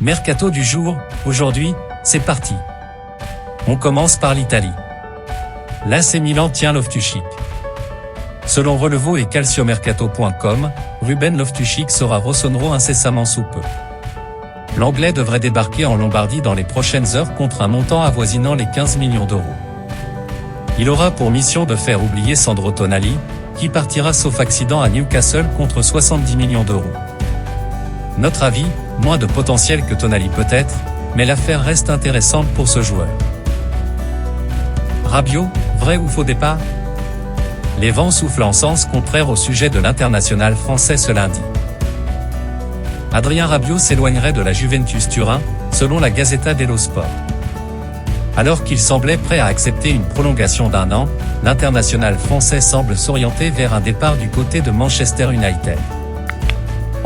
Mercato du jour, aujourd'hui, c'est parti. On commence par l'Italie. L'AC Milan tient Loftus-Cheek. Selon Relevo et calciomercato.com, Ruben Loftus-Cheek sera Rossonero incessamment sous peu. L'Anglais devrait débarquer en Lombardie dans les prochaines heures contre un montant avoisinant les 15 millions d'euros. Il aura pour mission de faire oublier Sandro Tonali, qui partira sauf accident à Newcastle contre 70 millions d'euros. Notre avis, moins de potentiel que Tonali peut-être, mais l'affaire reste intéressante pour ce joueur. Rabiot, vrai ou faux départ? Les vents soufflent en sens contraire au sujet de l'international français ce lundi. Adrien Rabiot s'éloignerait de la Juventus Turin, selon la Gazzetta dello Sport. Alors qu'il semblait prêt à accepter une prolongation d'1 an, l'international français semble s'orienter vers un départ du côté de Manchester United.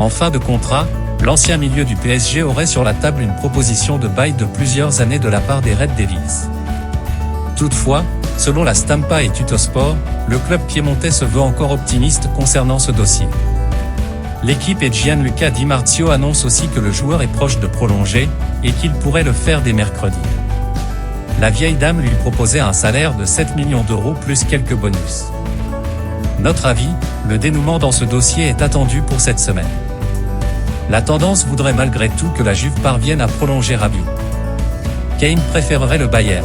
En fin de contrat, l'ancien milieu du PSG aurait sur la table une proposition de bail de plusieurs années de la part des Red Devils. Toutefois, selon la Stampa et Tuttosport, le club piémontais se veut encore optimiste concernant ce dossier. L'équipe et Gianluca Di Marzio annonce aussi que le joueur est proche de prolonger, et qu'il pourrait le faire dès mercredi. La vieille dame lui proposait un salaire de 7 millions d'euros plus quelques bonus. Notre avis, le dénouement dans ce dossier est attendu pour cette semaine. La tendance voudrait malgré tout que la Juve parvienne à prolonger Rabiot. Kane préférerait le Bayern.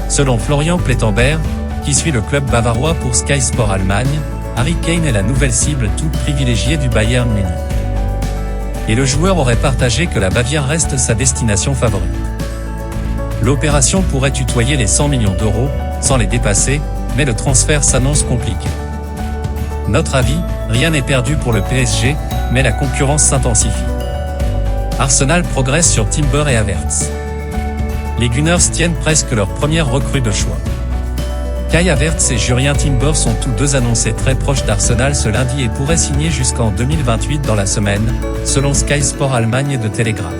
Selon Florian Plettenberg, qui suit le club bavarois pour Sky Sport Allemagne, Harry Kane est la nouvelle cible toute privilégiée du Bayern Munich. Et le joueur aurait partagé que la Bavière reste sa destination favorite. L'opération pourrait tutoyer les 100 millions d'euros, sans les dépasser, mais le transfert s'annonce compliqué. Notre avis, rien n'est perdu pour le PSG, mais la concurrence s'intensifie. Arsenal progresse sur Timber et Havertz. Les Gunners tiennent presque leur première recrue de choix. Kai Havertz et Jurrien Timber sont tous deux annoncés très proches d'Arsenal ce lundi et pourraient signer jusqu'en 2028 dans la semaine, selon Sky Sport Allemagne et de Telegraph.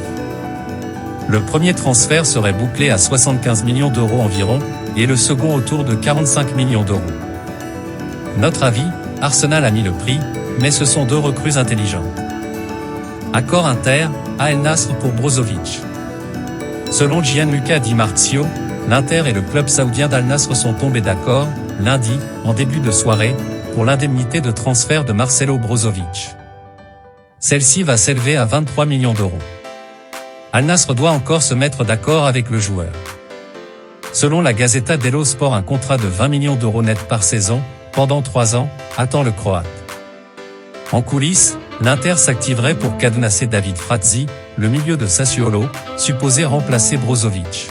Le premier transfert serait bouclé à 75 millions d'euros environ, et le second autour de 45 millions d'euros. Notre avis, Arsenal a mis le prix, mais ce sont deux recrues intelligentes. Accord Inter, à El Nasr pour Brozovic. Selon Gianluca Di Marzio, l'Inter et le club saoudien d'Al Nasr sont tombés d'accord, lundi, en début de soirée, pour l'indemnité de transfert de Marcelo Brozovic. Celle-ci va s'élever à 23 millions d'euros. Al Nasr doit encore se mettre d'accord avec le joueur. Selon la Gazzetta dello Sport, un contrat de 20 millions d'euros net par saison, pendant 3 ans, attend le Croate. En coulisses, l'Inter s'activerait pour cadenasser David Frazzi, le milieu de Sassuolo, supposé remplacer Brozovic.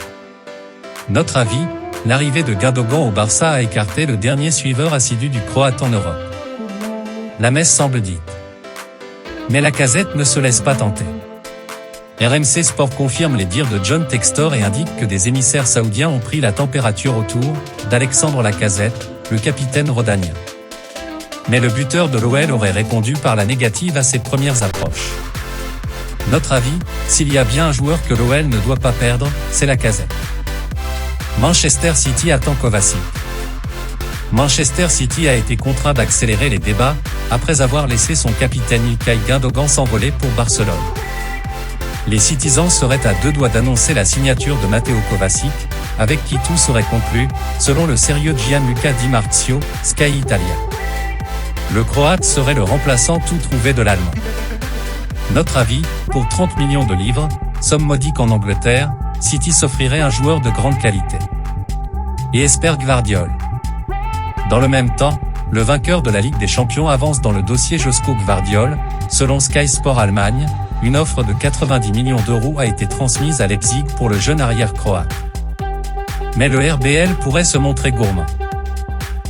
Notre avis, l'arrivée de Gundogan au Barça a écarté le dernier suiveur assidu du Croate en Europe. La messe semble dite. Mais Lacazette ne se laisse pas tenter. RMC Sport confirme les dires de John Textor et indique que des émissaires saoudiens ont pris la température autour d'Alexandre Lacazette, le capitaine rhodanien. Mais le buteur de l'OL aurait répondu par la négative à ses premières approches. Notre avis, s'il y a bien un joueur que l'OL ne doit pas perdre, c'est Lacazette. Manchester City attend Kovacic. Manchester City a été contraint d'accélérer les débats, après avoir laissé son capitaine İlkay Gundogan s'envoler pour Barcelone. Les Citizens seraient à 2 doigts d'annoncer la signature de Matteo Kovacic, avec qui tout serait conclu, selon le sérieux Gianluca Di Marzio, Sky Italia. Le Croate serait le remplaçant tout trouvé de l'Allemand. Notre avis, pour 30 millions de livres, somme modique en Angleterre, City s'offrirait un joueur de grande qualité. Et espère Gvardiol. Dans le même temps, le vainqueur de la Ligue des Champions avance dans le dossier Josko Gvardiol, selon Sky Sport Allemagne, une offre de 90 millions d'euros a été transmise à Leipzig pour le jeune arrière croate. Mais le RBL pourrait se montrer gourmand.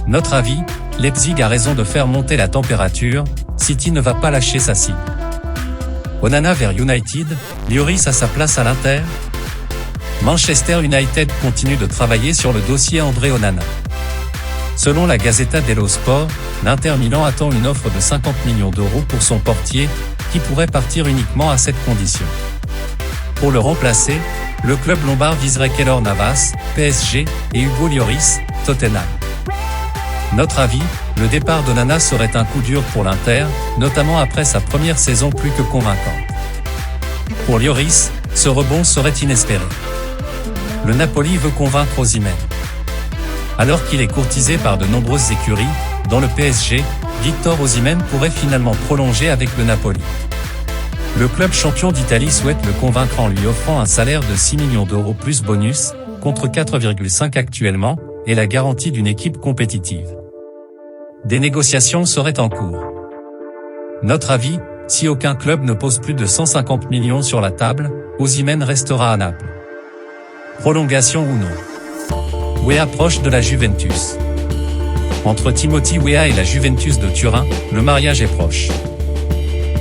Notre avis, Leipzig a raison de faire monter la température, City ne va pas lâcher sa cible. Onana vers United, Lloris a sa place à l'Inter. Manchester United continue de travailler sur le dossier André Onana. Selon la Gazzetta dello Sport, l'Inter Milan attend une offre de 50 millions d'euros pour son portier, qui pourrait partir uniquement à cette condition. Pour le remplacer, le club lombard viserait Keylor Navas, PSG, et Hugo Lloris, Tottenham. Notre avis, le départ d'Onana serait un coup dur pour l'Inter, notamment après sa première saison plus que convaincante. Pour Lloris, ce rebond serait inespéré. Le Napoli veut convaincre Osimhen. Alors qu'il est courtisé par de nombreuses écuries, dont le PSG, Victor Osimhen pourrait finalement prolonger avec le Napoli. Le club champion d'Italie souhaite le convaincre en lui offrant un salaire de 6 millions d'euros plus bonus, contre 4,5 actuellement, et la garantie d'une équipe compétitive. Des négociations seraient en cours. Notre avis, si aucun club ne pose plus de 150 millions sur la table, Osimhen restera à Naples. Prolongation ou non. Weah proche de la Juventus. Entre Timothy Weah et la Juventus de Turin, le mariage est proche.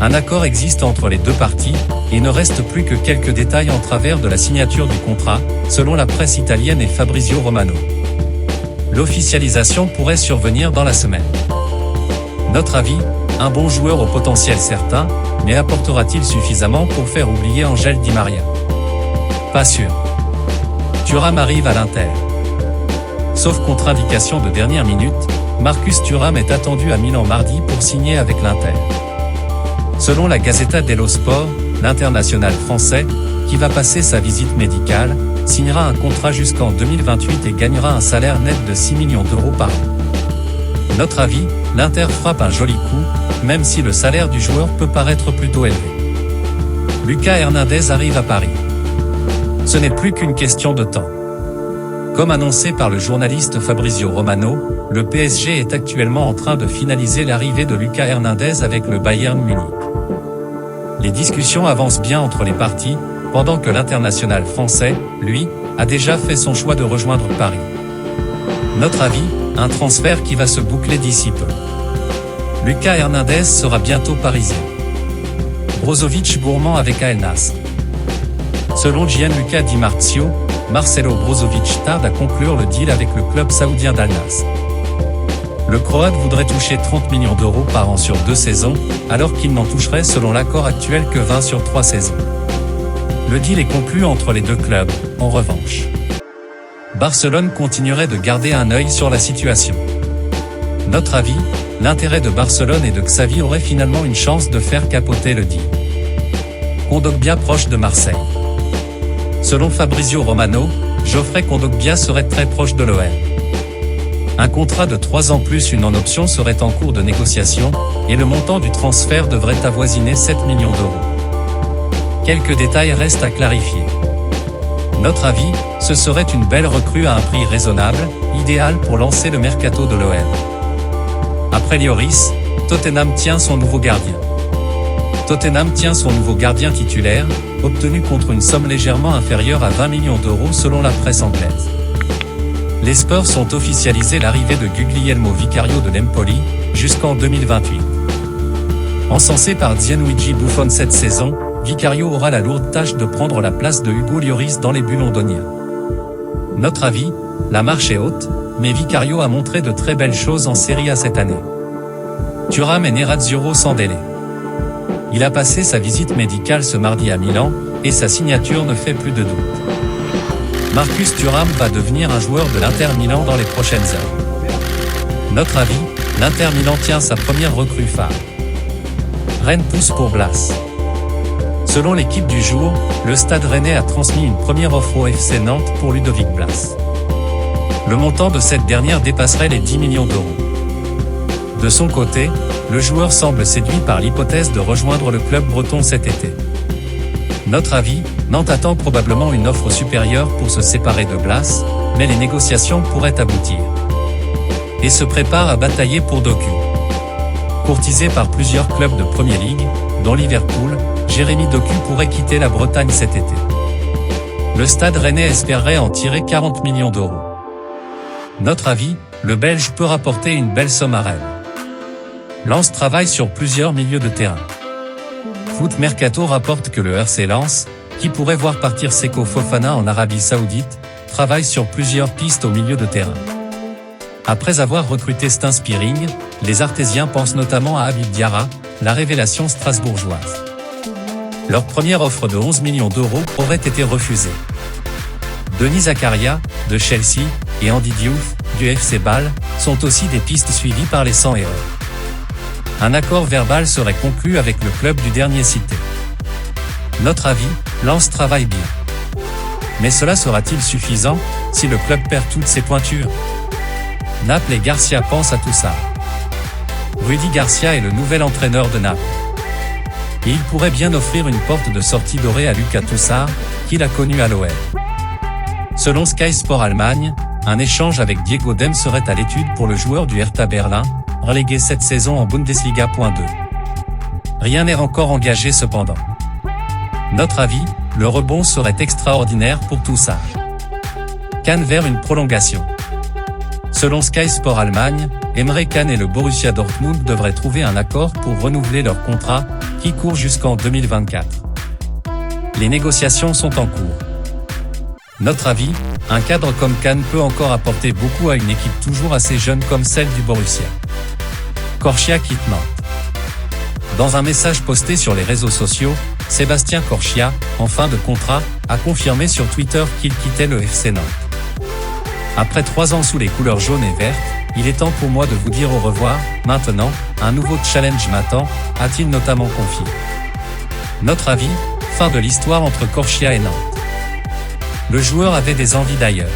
Un accord existe entre les deux parties, et ne reste plus que quelques détails en travers de la signature du contrat, selon la presse italienne et Fabrizio Romano. L'officialisation pourrait survenir dans la semaine. Notre avis, un bon joueur au potentiel certain, mais apportera-t-il suffisamment pour faire oublier Angel Di Maria? Pas sûr. Thuram arrive à l'Inter. Sauf contre-indication de dernière minute, Marcus Thuram est attendu à Milan mardi pour signer avec l'Inter. Selon la Gazzetta dello Sport, l'international français, qui va passer sa visite médicale, signera un contrat jusqu'en 2028 et gagnera un salaire net de 6 millions d'euros par an. Notre avis, l'Inter frappe un joli coup, même si le salaire du joueur peut paraître plutôt élevé. Lucas Hernandez arrive à Paris. Ce n'est plus qu'une question de temps. Comme annoncé par le journaliste Fabrizio Romano, le PSG est actuellement en train de finaliser l'arrivée de Lucas Hernandez avec le Bayern Munich. Les discussions avancent bien entre les parties, pendant que l'international français, lui, a déjà fait son choix de rejoindre Paris. Notre avis, un transfert qui va se boucler d'ici peu. Lucas Hernandez sera bientôt parisien. Brozovic gourmand avec Al Nassr. Selon Gianluca Di Marzio, Marcelo Brozovic tarde à conclure le deal avec le club saoudien d'Al Nassr. Le Croate voudrait toucher 30 millions d'euros par an sur 2 saisons, alors qu'il n'en toucherait selon l'accord actuel que 20 sur 3 saisons. Le deal est conclu entre les deux clubs, en revanche. Barcelone continuerait de garder un œil sur la situation. Notre avis, l'intérêt de Barcelone et de Xavi aurait finalement une chance de faire capoter le deal. Kondogbia proche de Marseille. Selon Fabrizio Romano, Geoffrey Kondogbia serait très proche de l'OM. Un contrat de 3 ans plus une en option serait en cours de négociation, et le montant du transfert devrait avoisiner 7 millions d'euros. Quelques détails restent à clarifier. Notre avis, ce serait une belle recrue à un prix raisonnable, idéal pour lancer le mercato de l'OM. Après Lloris, Tottenham tient son nouveau gardien. Tottenham tient son nouveau gardien titulaire, obtenu contre une somme légèrement inférieure à 20 millions d'euros selon la presse anglaise. Les Spurs ont officialisé l'arrivée de Guglielmo Vicario de l'Empoli, jusqu'en 2028. Encensé par Gianluigi Buffon cette saison, Vicario aura la lourde tâche de prendre la place de Hugo Lloris dans les buts londoniens. Notre avis, la marche est haute, mais Vicario a montré de très belles choses en Serie A cette année. Thuram et Nerazzurro sans délai. Il a passé sa visite médicale ce mardi à Milan, et sa signature ne fait plus de doute. Marcus Thuram va devenir un joueur de l'Inter Milan dans les prochaines heures. Notre avis, l'Inter Milan tient sa première recrue phare. Rennes pousse pour Blas. Selon l'équipe du jour, le Stade Rennais a transmis une première offre au FC Nantes pour Ludovic Blas. Le montant de cette dernière dépasserait les 10 millions d'euros. De son côté, le joueur semble séduit par l'hypothèse de rejoindre le club breton cet été. Notre avis, Nantes attend probablement une offre supérieure pour se séparer de Blas, mais les négociations pourraient aboutir. Et se prépare à batailler pour Doku. Courtisé par plusieurs clubs de Premier League, dont Liverpool, Jérémy Doku pourrait quitter la Bretagne cet été. Le Stade Rennais espérerait en tirer 40 millions d'euros. Notre avis, le Belge peut rapporter une belle somme à Rennes. Lens travaille sur plusieurs milieux de terrain. Foot Mercato rapporte que le RC Lens, qui pourrait voir partir Seko Fofana en Arabie Saoudite, travaille sur plusieurs pistes au milieu de terrain. Après avoir recruté Stein Spearing, les Artésiens pensent notamment à Habib Diarra, la révélation strasbourgeoise. Leur première offre de 11 millions d'euros aurait été refusée. Denis Zakaria, de Chelsea, et Andy Diouf, du FC Bâle, sont aussi des pistes suivies par les 100 et or. Un accord verbal serait conclu avec le club du dernier cité. Notre avis, Lens travaille bien. Mais cela sera-t-il suffisant, si le club perd toutes ses pointures? Naples et Garcia pensent à tout ça. Rudy Garcia est le nouvel entraîneur de Naples. Et il pourrait bien offrir une porte de sortie dorée à Lucas Toussaint, qu'il a connu à l'OL. Selon Sky Sport Allemagne, un échange avec Diego Dem serait à l'étude pour le joueur du Hertha Berlin, relégué cette saison en Bundesliga. 2. Rien n'est encore engagé cependant. Notre avis, le rebond serait extraordinaire pour Toussaint. Can vers une prolongation. Selon Sky Sport Allemagne, Emre Can et le Borussia Dortmund devraient trouver un accord pour renouveler leur contrat, qui court jusqu'en 2024. Les négociations sont en cours. Notre avis, un cadre comme Can peut encore apporter beaucoup à une équipe toujours assez jeune comme celle du Borussia. Corchia quitte Nantes. Dans un message posté sur les réseaux sociaux, Sébastien Corchia, en fin de contrat, a confirmé sur Twitter qu'il quittait le FC Nantes. Après 3 ans sous les couleurs jaunes et vertes, il est temps pour moi de vous dire au revoir. Maintenant, un nouveau challenge m'attend, a-t-il notamment confié. Notre avis, fin de l'histoire entre Corchia et Nantes. Le joueur avait des envies d'ailleurs.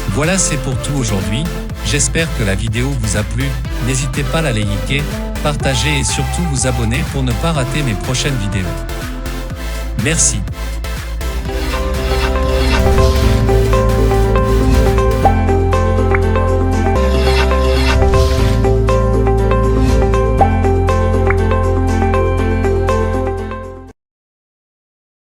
Voilà, c'est pour tout aujourd'hui. J'espère que la vidéo vous a plu. N'hésitez pas à la liker, partager et surtout vous abonner pour ne pas rater mes prochaines vidéos. Merci.